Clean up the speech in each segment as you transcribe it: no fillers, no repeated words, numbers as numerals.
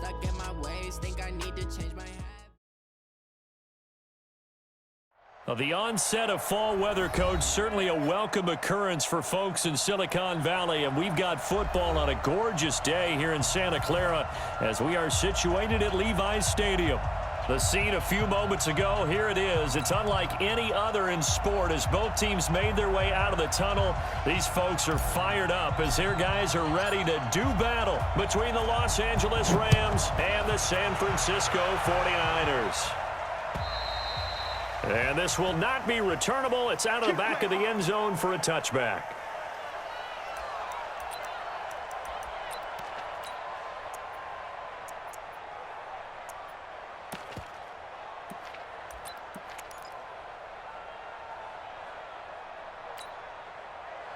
stuck in my ways, think I need to change my habits. Well, the onset of fall weather, Coach, certainly a welcome occurrence for folks in Silicon Valley, and we've got football on a gorgeous day here in Santa Clara as we are situated at Levi's Stadium. The scene a few moments ago, here it is. It's unlike any other in sport as both teams made their way out of the tunnel. These folks are fired up as their guys are ready to do battle between the Los Angeles Rams and the San Francisco 49ers. And this will not be returnable. It's out of the back of the end zone for a touchback.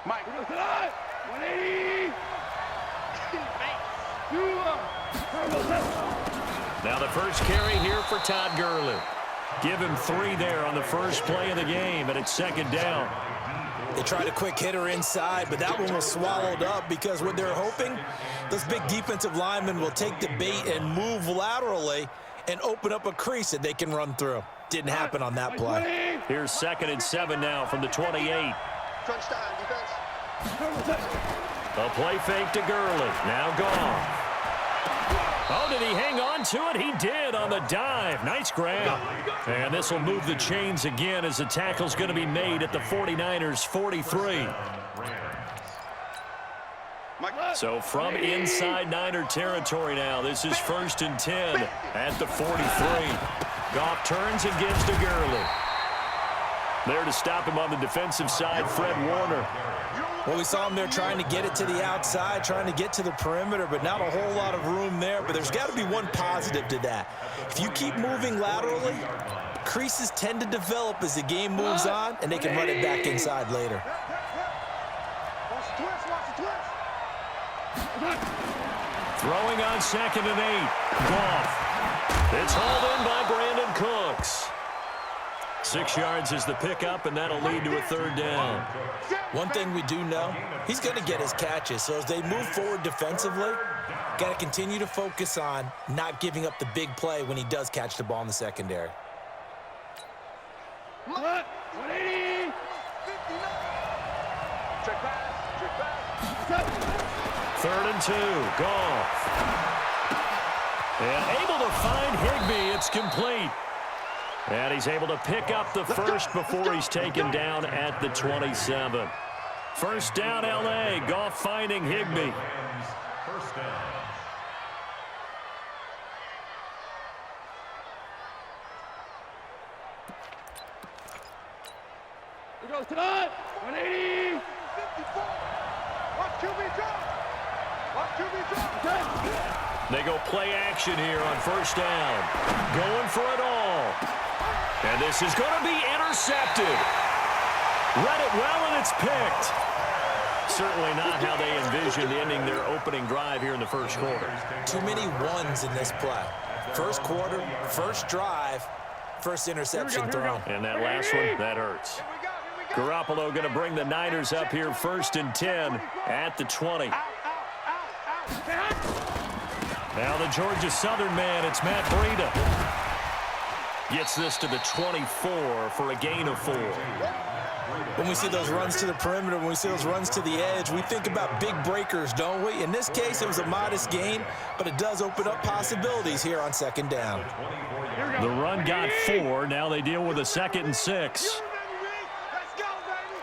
Mike, 180. Now the first carry here for Todd Gurley. Give him 3 there on the first play of the game, and it's second down. They tried a quick hitter inside, but that one was swallowed up because what they're hoping, those big defensive linemen will take the bait and move laterally and open up a crease that they can run through. Didn't happen on that play. Here's 2nd and 7 now from the 28. Crunch time, defense. A play fake to Gurley. Now gone. Oh, did he hang on to it? He did on the dive. Nice grab. And this will move the chains again as the tackle's going to be made at the 49ers' 43. So from inside Niner territory now, this is 1st and 10 at the 43. Goff turns and gives to Gurley. There to stop him on the defensive side, Fred Warner. Well, we saw him there trying to get it to the outside, trying to get to the perimeter, but not a whole lot of room there. But there's got to be one positive to that. If you keep moving laterally, creases tend to develop as the game moves on, and they can run it back inside later. Throwing on 2nd and 8. Goff. It's hauled in by Brandon Cooks. 6 yards is the pickup, and that'll lead to a 3rd down. One thing we do know, he's going to get his catches. So as they move forward defensively, got to continue to focus on not giving up the big play when he does catch the ball in the secondary. 180. Check back. 3rd and 2. Goff. And able to find Higbee. It's complete. And he's able to pick up the first before he's taken down at the 27. First down, L.A. Goff finding Higbee. First down. Here goes tonight. 180. 54. Watch QB drop. Watch QB drop. They go play action here on 1st down. Going for it all. And this is going to be intercepted. Read it well, and it's picked. Certainly not how they envisioned ending their opening drive here in the first quarter. Too many ones in this play. First quarter, first drive, first interception thrown. And that last one, that hurts. Garoppolo going to bring the Niners up here 1st and 10 at the 20. Now the Georgia Southern man, it's Matt Breida. Gets this to the 24 for a gain of 4. When we see those runs to the perimeter, when we see those runs to the edge, we think about big breakers, don't we? In this case, it was a modest gain, but it does open up possibilities here on 2nd down. The run got 4. Now they deal with a 2nd and 6. Let's go, baby.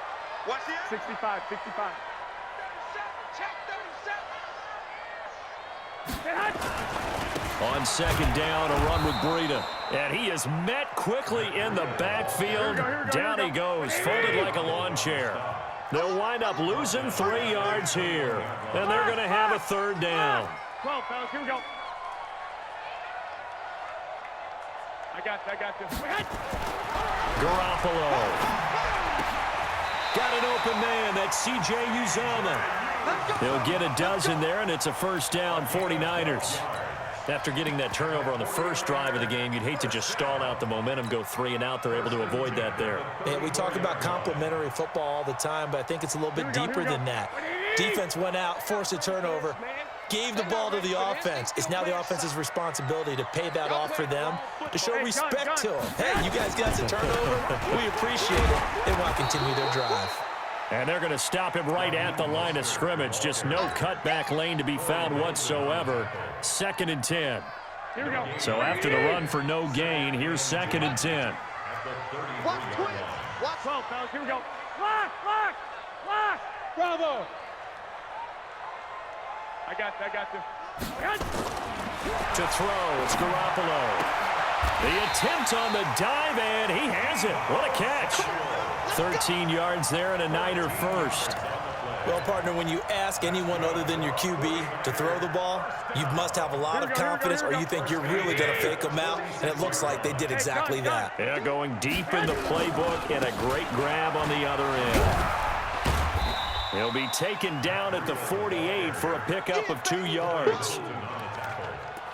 Watch here. 65, 65. On 2nd down, a run with Breida. And he is met quickly in the backfield. Down he goes, folded like a lawn chair. They'll wind up losing 3 yards here. And they're going to have a 3rd down. 12, fellas, here we go. I got this. Garoppolo. Got an open man. That's C.J. Uzomah. He'll get a dozen there, and it's a 1st down, 49ers. After getting that turnover on the first drive of the game, you'd hate to just stall out the momentum, go 3 and out. They're able to avoid that there. Yeah, we talk about complementary football all the time, but I think it's a little bit deeper than that. Defense went out, forced a turnover, gave the ball to the offense. It's now the offense's responsibility to pay that off for them, to show respect to them. Hey, you guys got the turnover. We appreciate it. They want to continue their drive. And they're going to stop him right at the line of scrimmage. Just no cutback lane to be found whatsoever. 2nd and 10. Here we go. So after the run for no gain, here's 2nd and 10. Watch twins. Watch 12, fellas. Here we go. Lock, lock, lock. Bravo. I got this. To throw, it's Garoppolo. The attempt on the dive, and he has it. What a catch. 13 yards there and a Niner first. Well, partner, when you ask anyone other than your QB to throw the ball, you must have a lot of confidence or you think you're really going to fake them out, and it looks like they did exactly that. Yeah, going deep in the playbook and a great grab on the other end. He'll be taken down at the 48 for a pickup of 2 yards.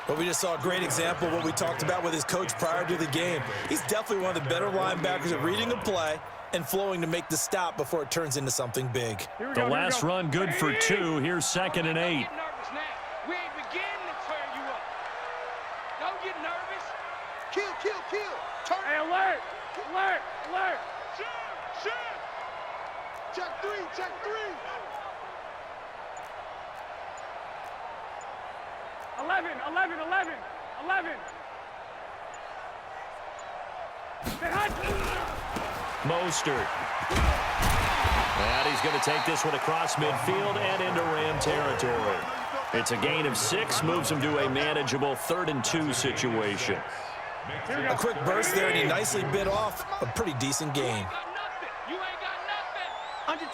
Well, we just saw a great example of what we talked about with his coach prior to the game. He's definitely one of the better linebackers at reading a play and flowing to make the stop before it turns into something big. The last run good for 2. Here's 2nd and 8. We ain't beginning to tear you up. Don't get nervous. Kill. Turn. Hey, alert. Shoot. Check 3. 11. Mostert. And he's going to take this one across midfield and into Ram territory. It's a gain of 6, moves him to a manageable 3rd and 2 situation. A quick burst there, and he nicely bit off a pretty decent gain. You ain't got nothing. Under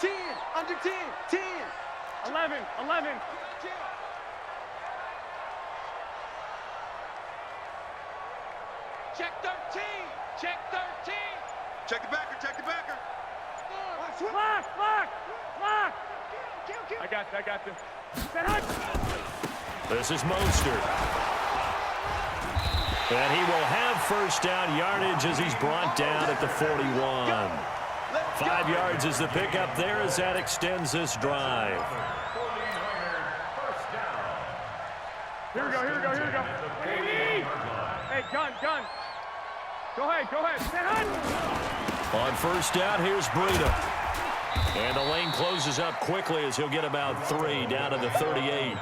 10. 10. 11. Check 13. Check the backer. Lock. I got this. This is Mostert. And he will have first down yardage as he's brought down at the 41. 5 yards is the pickup there as that extends this drive. Here we go. Hey, gun. Go ahead. On first down, here's Breida. And the lane closes up quickly as he'll get about 3 down to the 38.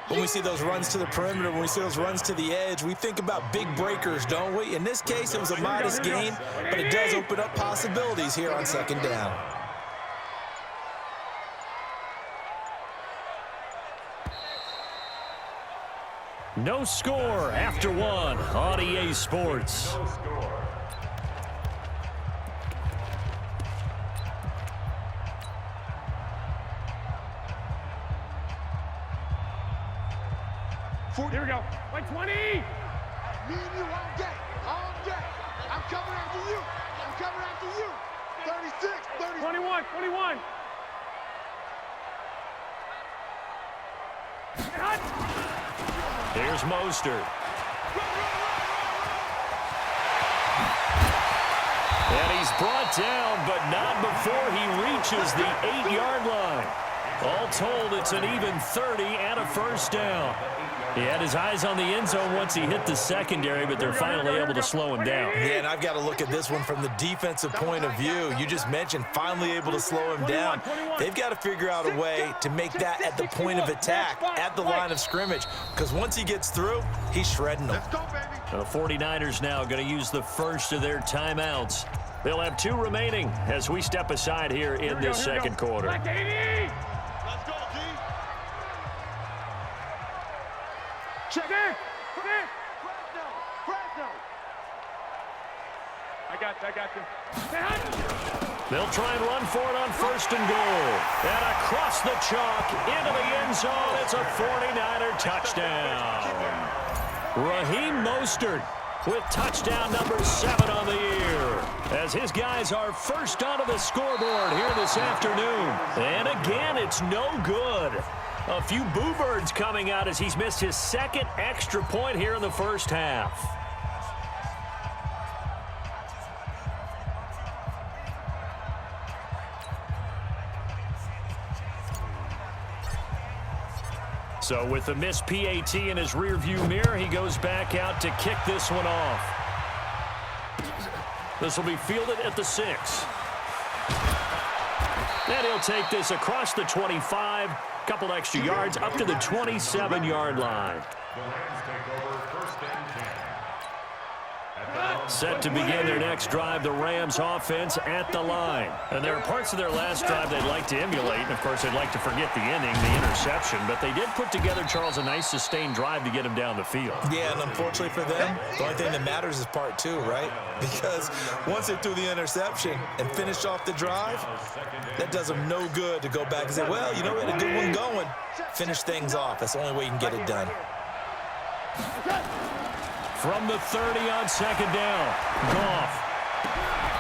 When we see those runs to the perimeter, when we see those runs to the edge, we think about big breakers, don't we? In this case, it was a modest gain, but it does open up possibilities here on 2nd down. No score after 1 on EA Sports. Here we go. 20. Me and you all day. I'm coming after you. 36, 30. 21. Here's Mostert. And he's brought down, but not before he reaches the 8-yard line. All told, it's an even 30 and a first down. He had his eyes on the end zone once he hit the secondary, but they're finally able to slow him down. Yeah, and I've got to look at this one from the defensive point of view. You just mentioned finally able to slow him down. They've got to figure out a way to make that at the point of attack, at the line of scrimmage, because once he gets through, he's shredding them. The 49ers now going to use the first of their timeouts. They'll have 2 remaining as we step aside here in this second quarter. Check it. I got you. They'll try and run for it on 1st and goal. And across the chalk into the end zone. It's a 49er touchdown. Raheem Mostert with touchdown number 7 on the year, as his guys are first onto the scoreboard here this afternoon. And again, it's no good. A few boo birds coming out as he's missed his 2nd extra point here in the first half. So with the missed PAT in his rearview mirror, he goes back out to kick this one off. This will be fielded at the 6. And he'll take this across the 25, couple extra yards up to the 27-yard line. Set to begin their next drive, the Rams offense at the line. And there are parts of their last drive they'd like to emulate. And, of course, they'd like to forget the inning, the interception. But they did put together, Charles, a nice sustained drive to get him down the field. Yeah, and unfortunately for them, the only thing that matters is part 2, right? Because once they threw the interception and finished off the drive, that does them no good to go back and say, well, you know, we had a good one going. Finish things off. That's the only way you can get it done. From the 30 on second down, Goff.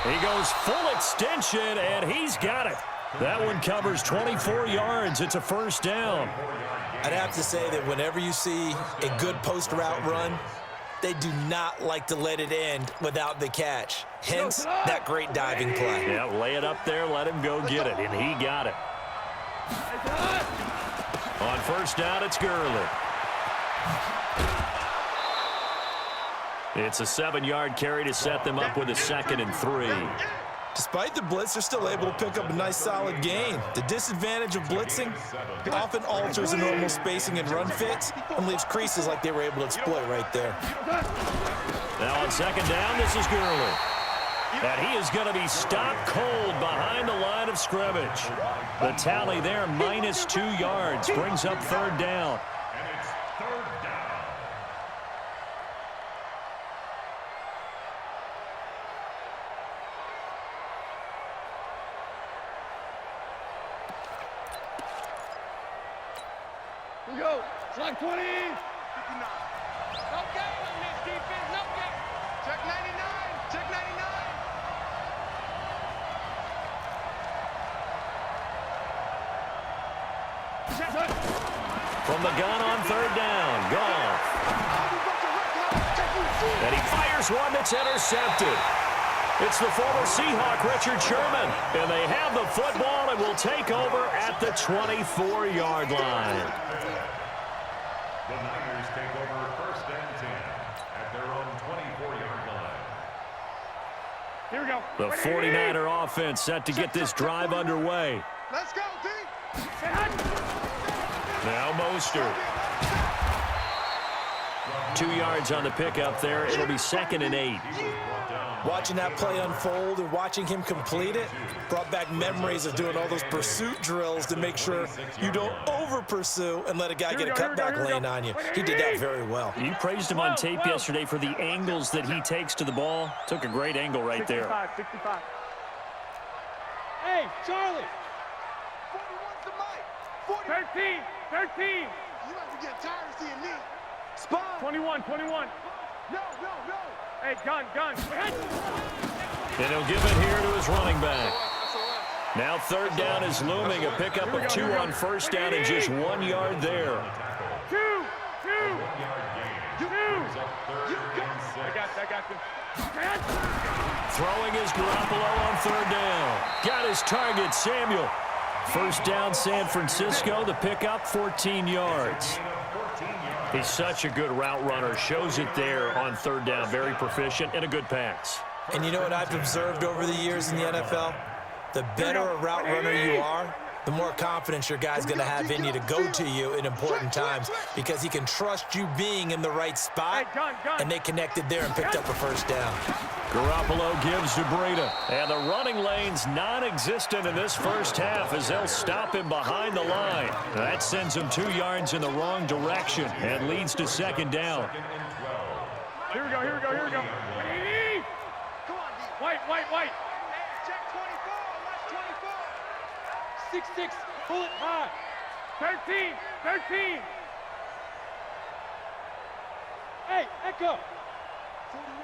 He goes full extension, and he's got it. That one covers 24 yards. It's a first down. I'd have to say that whenever you see a good post route run, they do not like to let it end without the catch. Hence, that great diving play. Yeah, lay it up there, let him go get it, and he got it. On first down, it's Gurley. It's a 7-yard carry to set them up with a 2nd and 3. Despite the blitz, they're still able to pick up a nice solid gain. The disadvantage of blitzing often alters the normal spacing and run fits and leaves creases like they were able to exploit right there. Now on second down, this is Gurley. And he is going to be stopped cold behind the line of scrimmage. The tally there, minus 2 yards, brings up third down. Go. Slide 20. 59. No gap on this defense. No gap. Check 99. Check 99. From the gun on third down, Goff. And he fires one that's intercepted. It's the former Seahawk, Richard Sherman. And they have the football and will take over at the 24-yard line. The Niners take over first and 10 at their own 24-yard line. Here we go. The 49er offense set to get this drive underway. Let's go, D. Now Mostert. 2 yards on the pickup there. It'll be 2nd and 8. Watching that play unfold and watching him complete it brought back memories of doing all those pursuit drills to make sure you don't over-pursue and let a guy get a cutback lane on you. He did that very well. You praised him on tape yesterday for the angles that he takes to the ball. Took a great angle right there. 65. Hey, Charlie. 41's the mic. 13. You might be getting tired of seeing me. Spot. 21. No. Hey, gun. And he'll give it here to his running back. Now third down is looming. A pickup of 2 on first down and just 1 yard there. Two. I got this. Throwing is Garoppolo on third down. Got his target, Samuel. First down, San Francisco. The pickup, 14 yards. He's such a good route runner. Shows it there on third down. Very proficient and a good pass. And you know what I've observed over the years in the NFL? The better a route runner you are, the more confidence your guy's going to have in you to go to you in important times because he can trust you being in the right spot, and they connected there and picked up a first down. Garoppolo gives to Breida, and the running lane's non-existent in this first half as they'll stop him behind the line. That sends him 2 yards in the wrong direction and leads to second down. Here we go. White. Check 24. Watch 24. 6-6. Pull it high. 13. Hey, Echo.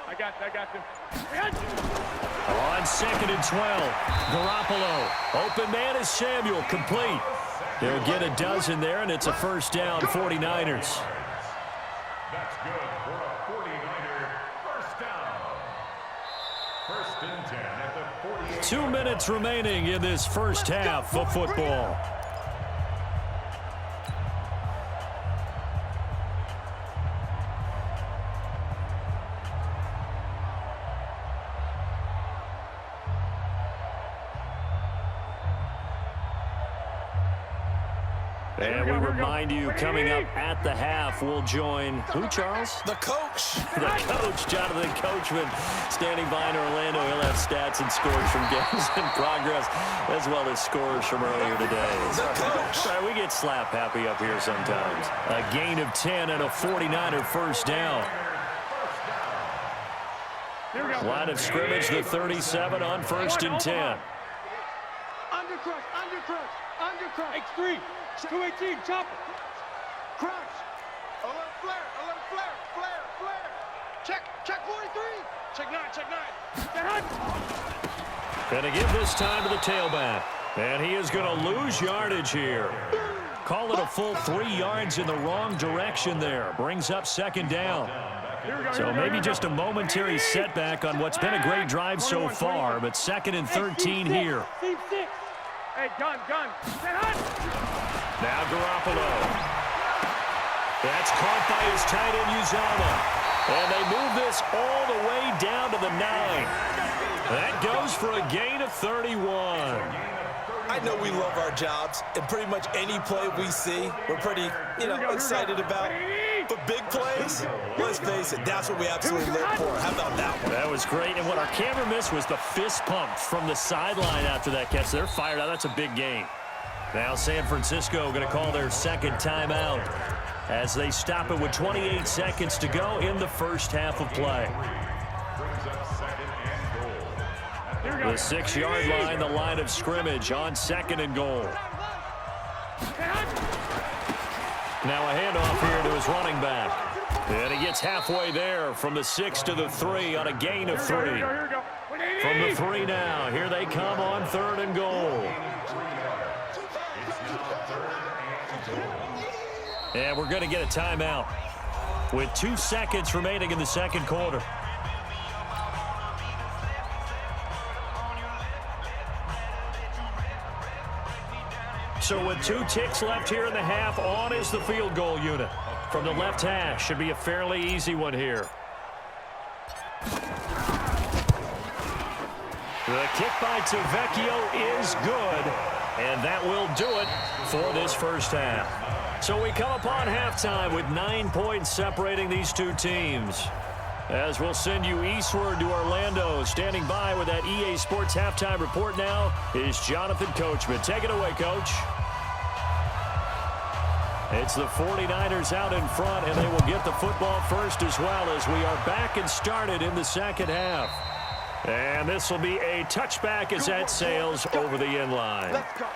I got them. On 2nd and 12, Garoppolo. Open man is Samuel, complete. They'll get a dozen there, and it's a first down, 49ers. That's good for a 49er first down. First and 10 at the 48. 2 minutes remaining in this first half of football. And we remind you, coming up at the half, we'll join who, Charles? The coach. The coach, Jonathan Coachman, standing by in Orlando. He'll have stats and scores from games in progress, as well as scores from earlier today. The coach. Right, we get slap happy up here sometimes. A gain of 10 and a 49er first down. Line of scrimmage, the 37 on 1st and 10. Undercrush, X3, 218, chopper. Crush. Alert flare. Check 43. Check 9. Gonna give this time to the tailback. And he is going to lose yardage here. Call it a full 3 yards in the wrong direction there. Brings up 2nd down. So maybe just a momentary setback on what's been a great drive so far, but 2nd and 13 here. Hey, gun. Now Garoppolo. That's caught by his tight end, Uzama. And they move this all the way down to the 9. That goes for a gain of 31. I know we love our jobs, and pretty much any play we see, we're pretty, excited about. But big plays, let's face it, that's what we absolutely live for. How about that one? That was great, and what our camera missed was the fist pump from the sideline after that catch. They're fired out. That's a big gain. Now San Francisco going to call their 2nd timeout as they stop it with 28 seconds to go in the first half of play. The 6-yard line, the line of scrimmage on 2nd and goal. Now a handoff here to his running back. And he gets halfway there from the 6 to the 3 on a gain of 3. From the 3 now, here they come on 3rd and goal. And we're going to get a timeout with 2 seconds remaining in the 2nd quarter. So with 2 ticks left here in the half, on is the field goal unit. From the left hash, should be a fairly easy one here. The kick by Tavecchio is good, and that will do it for this first half. So we come upon halftime with 9 points separating these 2 teams. As we'll send you eastward to Orlando, standing by with that EA Sports halftime report now is Jonathan Coachman. Take it away, Coach. It's the 49ers out in front, and they will get the football first as well as we are back and started in the 2nd half. And this will be a touchback as that sails over the end line. Let's go.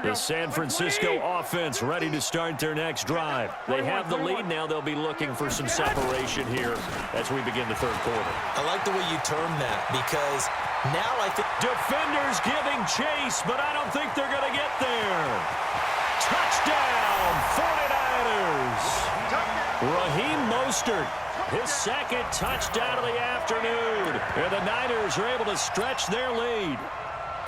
The San Francisco offense ready to start their next drive. They have the lead now. They'll be looking for some separation here as we begin the 3rd quarter. I like the way you term that because now I think defenders giving chase, but I don't think they're going to get there. Touchdown, 49ers. Raheem Mostert, his 2nd touchdown of the afternoon. And the Niners are able to stretch their lead.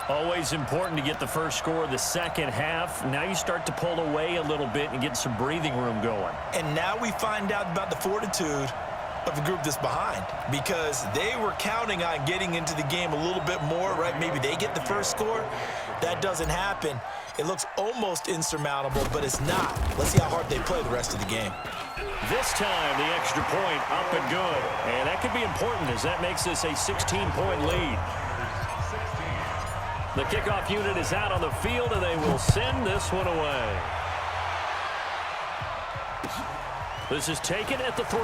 Always important to get the first score of the 2nd half. Now you start to pull away a little bit and get some breathing room going. And now we find out about the fortitude of the group that's behind because they were counting on getting into the game a little bit more, right? Maybe they get the first score. That doesn't happen. It looks almost insurmountable, but it's not. Let's see how hard they play the rest of the game. This time, the extra point up and good. And that could be important as that makes this a 16-point lead. The kickoff unit is out on the field, and they will send this one away. This is taken at the 3.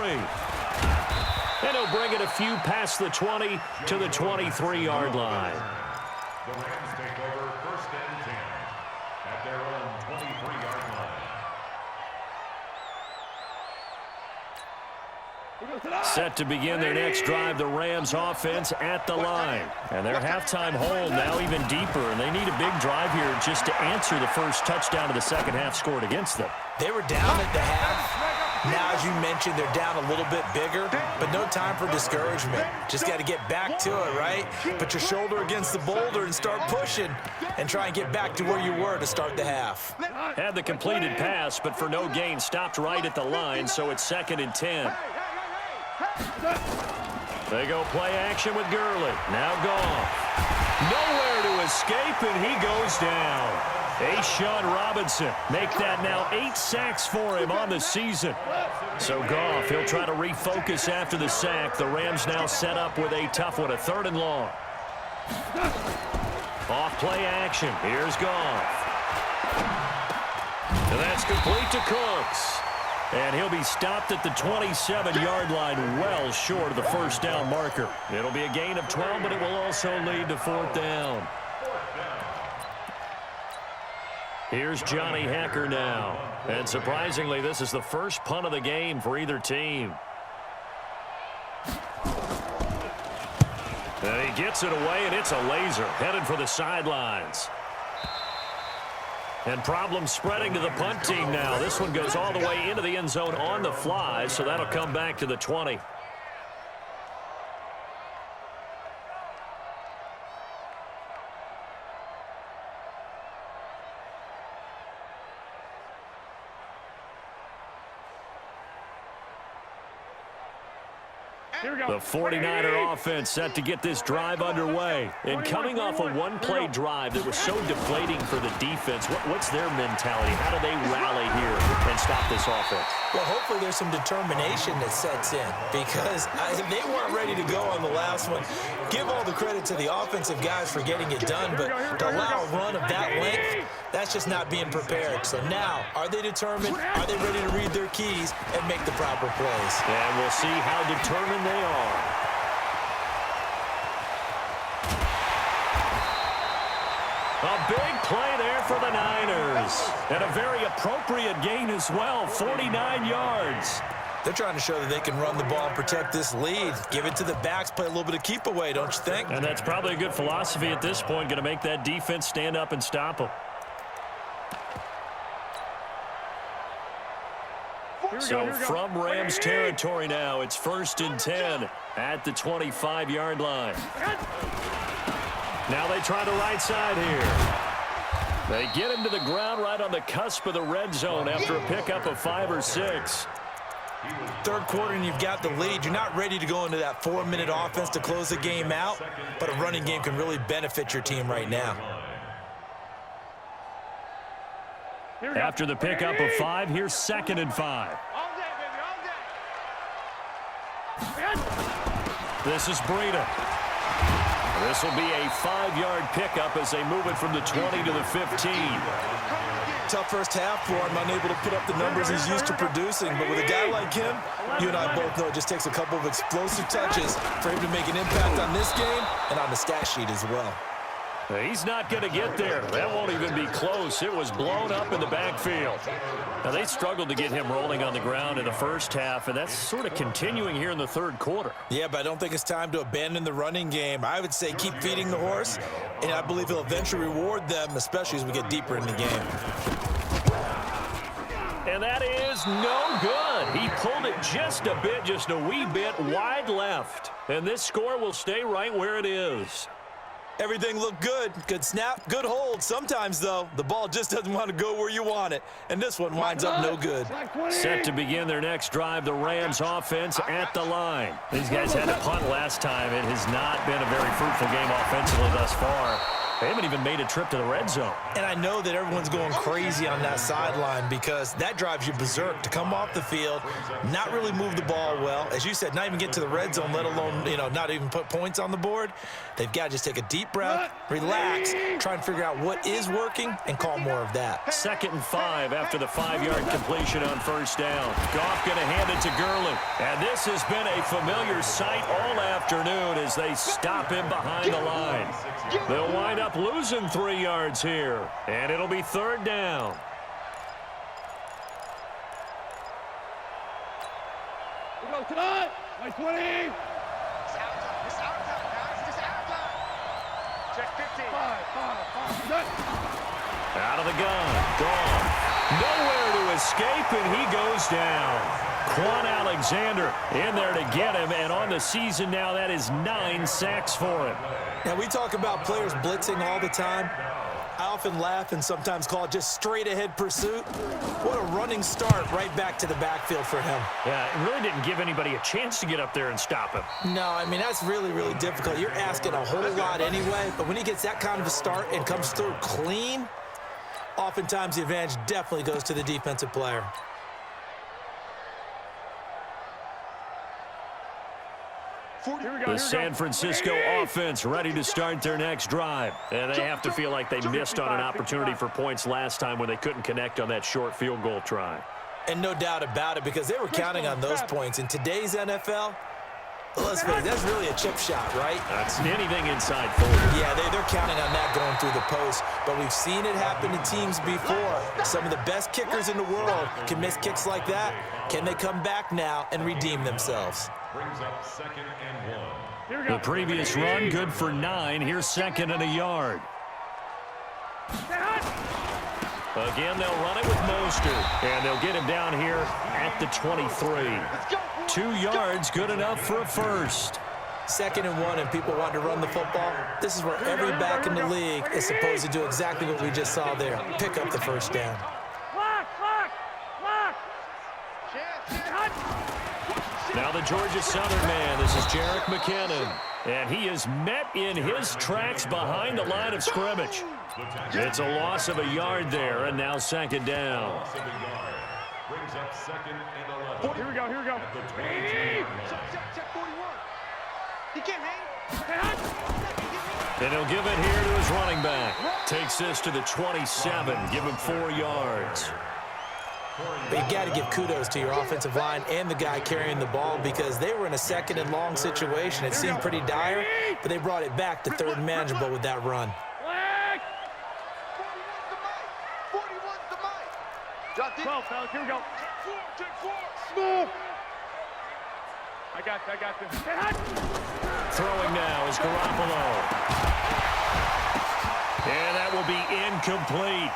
And he'll bring it a few past the 20 to the 23-yard line. The Rams take over 1st and 10 at their own 23-yard line. Set to begin their next drive, the Rams offense at the line. And their halftime hold now even deeper, and they need a big drive here just to answer the first touchdown of the 2nd half scored against them. They were down at the half. Now, as you mentioned, they're down a little bit bigger, but no time for discouragement. Just got to get back to it, right? Put your shoulder against the boulder and start pushing and try and get back to where you were to start the half. Had the completed pass, but for no gain, stopped right at the line, so it's 2nd and 10. They go play action with Gurley. Now Goff. Nowhere to escape, and he goes down. Sean Robinson make that now 8 sacks for him on the season. So Goff, he'll try to refocus after the sack. The Rams now set up with a tough one, a 3rd and long. Off play action. Here's Goff. And that's complete to Cooks. And he'll be stopped at the 27-yard line, well short of the first down marker. It'll be a gain of 12, but it will also lead to 4th down. Here's Johnny Hacker now. And surprisingly, this is the first punt of the game for either team. And he gets it away, and it's a laser headed for the sidelines. And problems spreading to the punt team now. This one goes all the way into the end zone on the fly, so that'll come back to the 20. The 49er offense set to get this drive underway. And coming off a one-play drive that was so deflating for the defense, what's their mentality? How do they rally here and stop this offense? Well, hopefully there's some determination that sets in because they weren't ready to go on the last one. Give all the credit to the offensive guys for getting it done, but to allow a run of that length, that's just not being prepared. So now, are they determined? Are they ready to read their keys and make the proper plays? And we'll see how determined they are. A big play there for the Niners. And a very appropriate gain as well, 49 yards. They're trying to show that they can run the ball and protect this lead. Give it to the backs, play a little bit of keep away, don't you think? And that's probably a good philosophy at this point, going to make that defense stand up and stop them. So from Rams territory now, it's 1st and 10 at the 25-yard line. Now they try the right side here. They get him to the ground right on the cusp of the red zone after a pickup of 5 or 6. 3rd quarter and you've got the lead. You're not ready to go into that 4-minute offense to close the game out, but a running game can really benefit your team right now. After the pickup of 5, here's 2nd and 5. This is Breida. This will be a 5-yard pickup as they move it from the 20 to the 15. Tough first half for him, unable to put up the numbers he's used to producing. But with a guy like him, you and I both know it just takes a couple of explosive touches for him to make an impact on this game and on the stat sheet as well. He's not going to get there. That won't even be close. It was blown up in the backfield. Now, they struggled to get him rolling on the ground in the first half, and that's sort of continuing here in the 3rd quarter. Yeah, but I don't think it's time to abandon the running game. I would say keep feeding the horse, and I believe he'll eventually reward them, especially as we get deeper in the game. And that is no good. He pulled it just a bit, just a wee bit wide left. And this score will stay right where it is. Everything looked good. Good snap, good hold. Sometimes, though, the ball just doesn't want to go where you want it. And this one winds up no good. Set to begin their next drive, the Rams offense at the line. These guys had a punt last time. It has not been a very fruitful game offensively thus far. They haven't even made a trip to the red zone. And I know that everyone's going crazy on that sideline because that drives you berserk to come off the field, not really move the ball well. As you said, not even get to the red zone, let alone, not even put points on the board. They've got to just take a deep breath, relax, try and figure out what is working, and call more of that. 2nd and 5 after the 5-yard completion on first down. Goff going to hand it to Gurley. And this has been a familiar sight all afternoon as they stop him behind the line. They'll wind up losing 3 yards here, and it'll be 3rd down. We go tonight. 20. It's out time, guys. It's out time. Check 15. 5. Out of the gun. Gone. Nowhere to escape, and he goes down. Quan Alexander in there to get him, and on the season now, that is 9 sacks for him. Now, we talk about players blitzing all the time. I often laugh and sometimes call it just straight-ahead pursuit. What a running start right back to the backfield for him. Yeah, it really didn't give anybody a chance to get up there and stop him. No, I mean, that's really, really difficult. You're asking a whole lot anyway, but when he gets that kind of a start and comes through clean, oftentimes the advantage definitely goes to the defensive player. The San Francisco offense ready to start their next drive. And they have to feel like they missed on an opportunity for points last time when they couldn't connect on that short field goal try. And no doubt about it, because they were counting on those points. In today's NFL, let's face it, that's really a chip shot, right? That's anything inside 40. Yeah, they're counting on that going through the post. But we've seen it happen to teams before. Some of the best kickers in the world can miss kicks like that. Can they come back now and redeem themselves? Brings up 2nd and 1. The previous run, good for 9. Here's 2nd and a yard. Again, they'll run it with Mostert, and they'll get him down here at the 23. 2 yards, good enough for a first. 2nd and 1, and people want to run the football. This is where every back in the league is supposed to do exactly what we just saw there. Pick up the first down. Now the Georgia Southern man, this is Jerick McKinnon. And he is met in his tracks behind the line of scrimmage. It's a loss of a yard there, and now 2nd down. Brings up 2nd and 11. Here we go. Check 41. He can't hang. And he'll give it here to his running back. Takes this to the 27, give him 4 yards. But you got to give kudos to your offensive line and the guy carrying the ball, because they were in a 2nd and long situation. It seemed pretty dire, but they brought it back to 3rd and manageable with that run. 41's the mic. 12, fellas, here we go. Check 4. Smooth. I got this. Throwing now is Garoppolo. And that will be incomplete.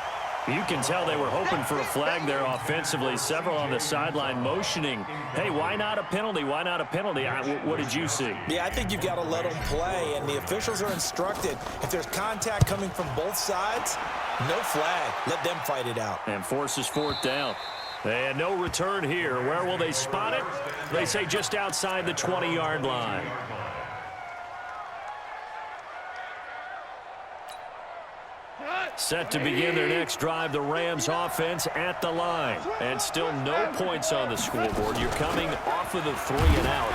You can tell they were hoping for a flag there offensively. Several on the sideline motioning, hey, why not a penalty? Why not a penalty? What did you see? Yeah, I think you've got to let them play, and the officials are instructed, if there's contact coming from both sides, no flag. Let them fight it out. And forces 4th down. And no return here. Where will they spot it? They say just outside the 20-yard line. Set to begin their next drive, the Rams offense at the line. And still no points on the scoreboard. You're coming off of the 3 and out.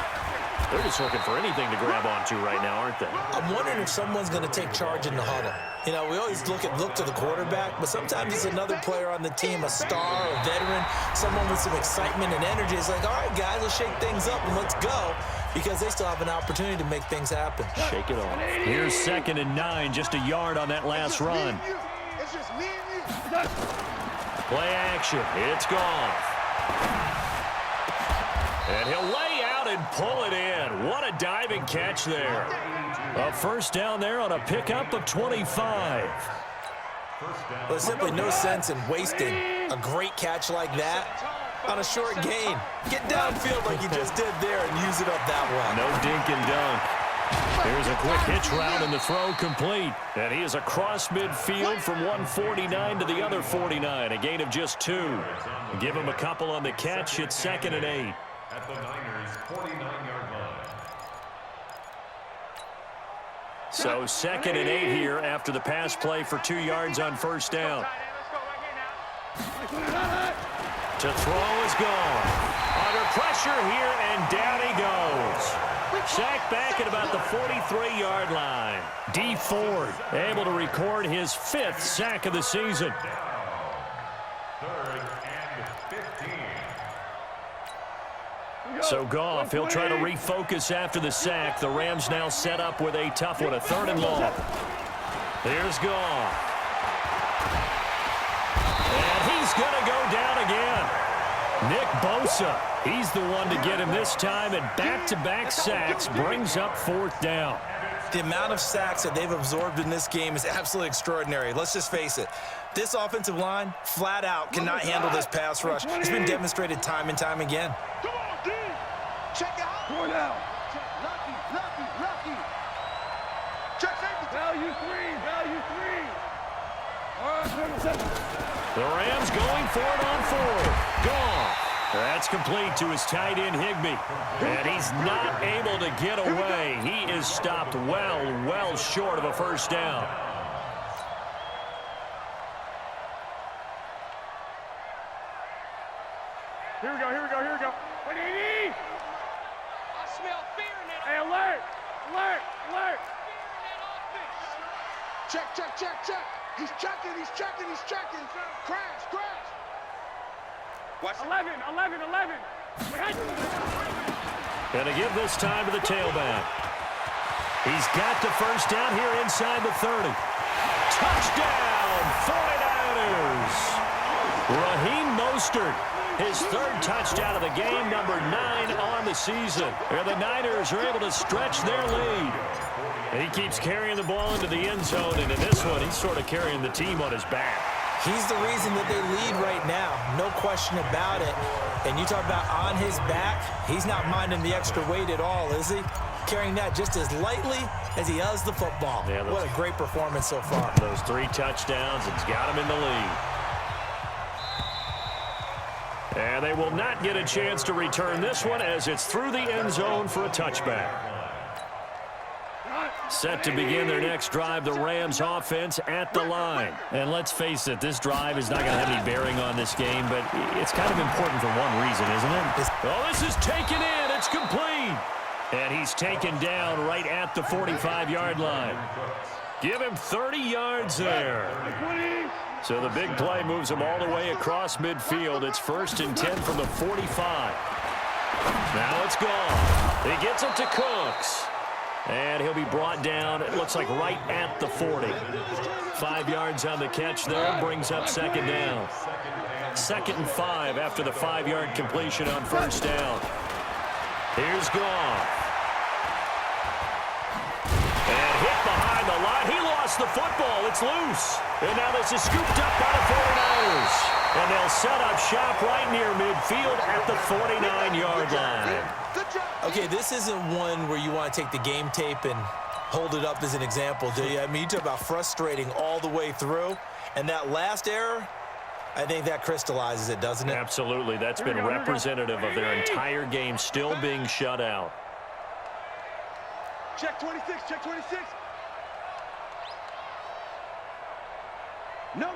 They're just looking for anything to grab onto right now, aren't they? I'm wondering if someone's going to take charge in the huddle. You know, we always look to the quarterback, but sometimes it's another player on the team, a star, a veteran, someone with some excitement and energy. It's like, all right, guys, let's shake things up and let's go, because they still have an opportunity to make things happen. Shake it off. Here's 2nd and 9, just a yard on that last run. It's just me and you. Play action. It's gone. And he'll lay out and pull it in. What a diving catch there. A first down there on a pickup of 25. Well, there's simply no sense in wasting a great catch like that on a short gain. Get downfield like you just did there and use it up that way. No dink and dunk. Here's a quick hitch route and the throw complete. And he is across midfield from 149 to the other 49. A gain of just 2. Give him a couple on the catch. It's 2nd and 8. At the Niners' 49-yard line. So 2nd and 8 here after the pass play for 2 yards on first down. To throw is gone. Under pressure here, and down he goes. Sacked back at about the 43-yard line. D. Ford able to record his 5th sack of the season. 3rd and 15. So Goff, he'll try to refocus after the sack. The Rams now set up with a tough one, a 3rd and long. Here's Goff. And he's going to go down again. Nick Bosa, he's the one to get him this time, and back-to-back sacks brings up 4th down. The amount of sacks that they've absorbed in this game is absolutely extraordinary. Let's just face it. This offensive line, flat out, cannot handle this pass rush. It's been demonstrated time and time again. Come on, D. Check out. Going out. Lucky. Check safety. Value three. All right, The Rams going for it on 4th. Gone. That's complete to his tight end, Higbee. And he's not able to get away. He is stopped well short of a first down. Here we go. What do you need? I smell fear in that. Hey, alert. Check. He's checking. Crash. Watch 11. And to give this time to the tailback. He's got the first down here inside the 30. Touchdown, 49ers. Raheem Mostert, his 3rd touchdown of the game, number 9 on the season. And the Niners are able to stretch their lead. He keeps carrying the ball into the end zone, and in this one, he's sort of carrying the team on his back. He's the reason that they lead right now, no question about it. And you talk about on his back, he's not minding the extra weight at all, is he? Carrying that just as lightly as he does the football. Yeah, what a great performance so far. Those 3 touchdowns, it's got him in the lead. And they will not get a chance to return this one as it's through the end zone for a touchback. Set to begin their next drive, the Rams offense at the line. And let's face it, this drive is not going to have any bearing on this game, but it's kind of important for one reason, isn't it? Oh, this is taken in. It's complete. And he's taken down right at the 45-yard line. Give him 30 yards there. So the big play moves him all the way across midfield. It's 1st and 10 from the 45. Now it's gone. He gets it to Cooks. And he'll be brought down, it looks like right at the 40. 5 yards on the catch there, brings up 2nd down. 2nd and 5 after the 5-yard completion on 1st down. Here's Goff. And hit behind the line. He lost the football. It's loose. And now this is scooped up by the 49ers. And they'll set up shop right near midfield at the 49-yard line. Okay, this isn't one where you want to take the game tape and hold it up as an example, do you? I mean, you talk about frustrating all the way through. And that last error, I think that crystallizes it, doesn't it? Absolutely. That's been representative of their entire game still being shut out. Check 26. No. Off.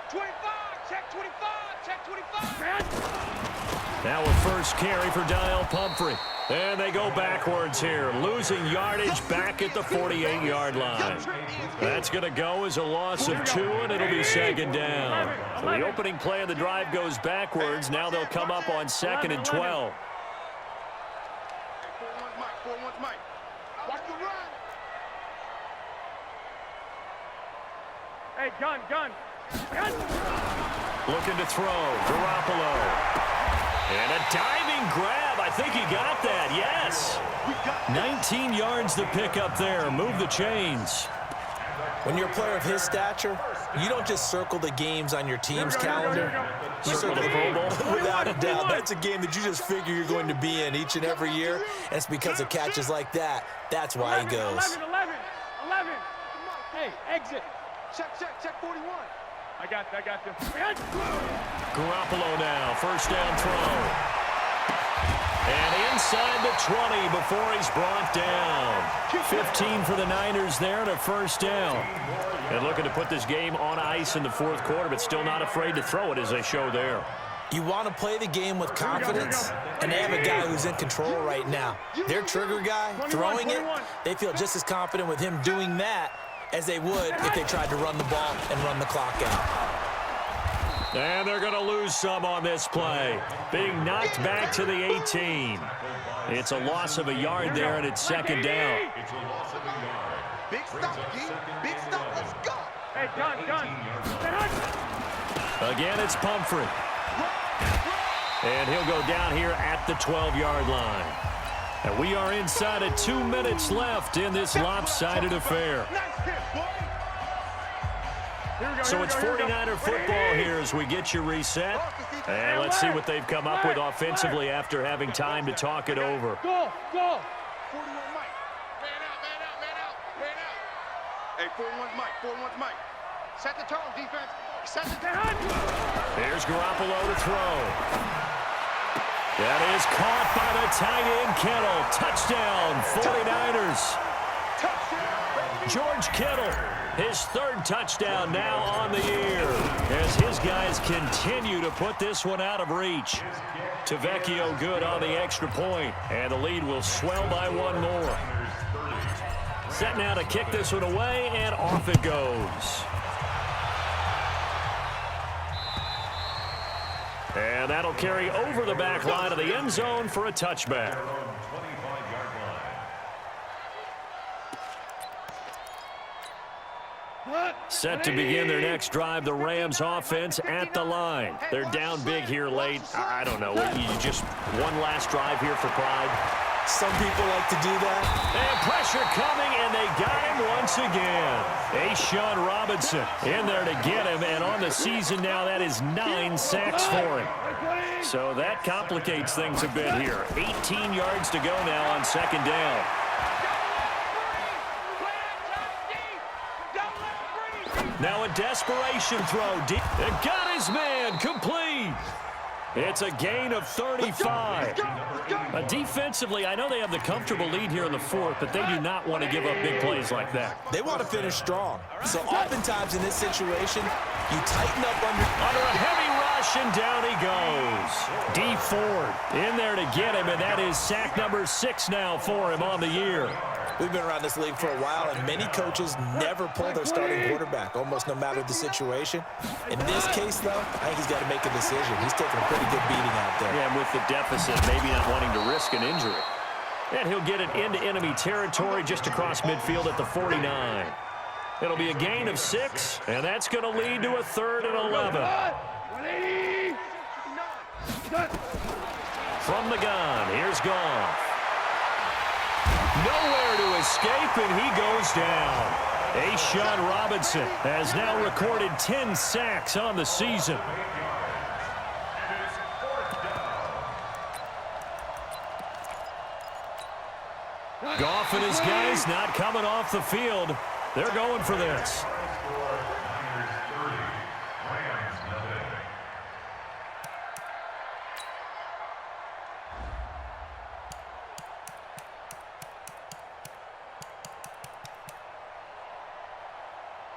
25. Check 25. Now a first carry for Dial Pumphrey. And they go backwards here, losing yardage back at the 48-yard line. That's going to go as a loss of 2, and it'll be 2nd down. So the opening play of the drive goes backwards. Now they'll come up on 2nd and 12. 4-1 Mike. Watch the run. Hey, gun. Looking to throw, Garoppolo. And a diving grab. I think he got that, yes. 19 yards to pick up there. Move the chains. When you're a player of his stature, you don't just circle the games on your team's calendar. You circle the Pro Bowl. Without a doubt, that's a game that you just figure you're going to be in each and every year. And it's because of catches like that. That's why he goes. 11. Hey, exit. Check 41. I got this. Garoppolo now, first down throw. And inside the 20 before he's brought down. 15 for the Niners there and a first down. And looking to put this game on ice in the 4th quarter, but still not afraid to throw it as they show there. You want to play the game with confidence, and they have a guy who's in control right now. Their trigger guy, throwing it, they feel just as confident with him doing that as they would if they tried to run the ball and run the clock out. And they're going to lose some on this play. Being knocked back to the 18. It's a loss of a yard there, and it's 2nd down. Big stop, D. Big stop. Let's go. Hey, gun. Again, it's Pumphrey. And he'll go down here at the 12-yard line. And we are inside of 2 minutes left in this lopsided affair. So it's 49er football here as we get you reset. And let's see what they've come up with offensively after having time to talk it over. Go, go. 41 Mike. Man out, man out, man out, man out. Hey, 41's Mike, 41's Mike. Set the tone, defense. Set the tone. Here's Garoppolo to throw. That is caught by the tight end, Kittle. Touchdown, 49ers. George Kittle, his third touchdown now on the year as his guys continue to put this one out of reach. Tavecchio good on the extra point, and the lead will swell by one more. Set now to kick this one away, and off it goes. And that'll carry over the back line of the end zone for a touchback. Set to begin their next drive, the Rams offense at the line. They're down big here late. I don't know. You just one last drive here for pride. Some people like to do that. And pressure coming, and they got him once again. A'Shawn Robinson in there to get him, and on the season now, that is 9 sacks for him. So that complicates things a bit here. 18 yards to go now on second down. Now a desperation throw. It got his man complete. It's a gain of 35. Defensively, I know they have the comfortable lead here in the fourth, but they do not want to give up big plays like that. They want to finish strong. So oftentimes in this situation, you tighten up under a heavy rush, and down he goes. D Ford in there to get him, and that is sack number 6 now for him on the year. We've been around this league for a while, and many coaches never pull their starting quarterback, almost no matter the situation. In this case, though, I think he's got to make a decision. He's taking a pretty good beating out there. Yeah, with the deficit, maybe not wanting to risk an injury. And he'll get it into enemy territory just across midfield at the 49. It'll be a gain of 6, and that's going to lead to a 3rd and 11. From the gun, here's Goff. Nowhere to escape, and he goes down. A'Shawn Robinson has now recorded 10 sacks on the season. Goff and his guys not coming off the field. They're going for this.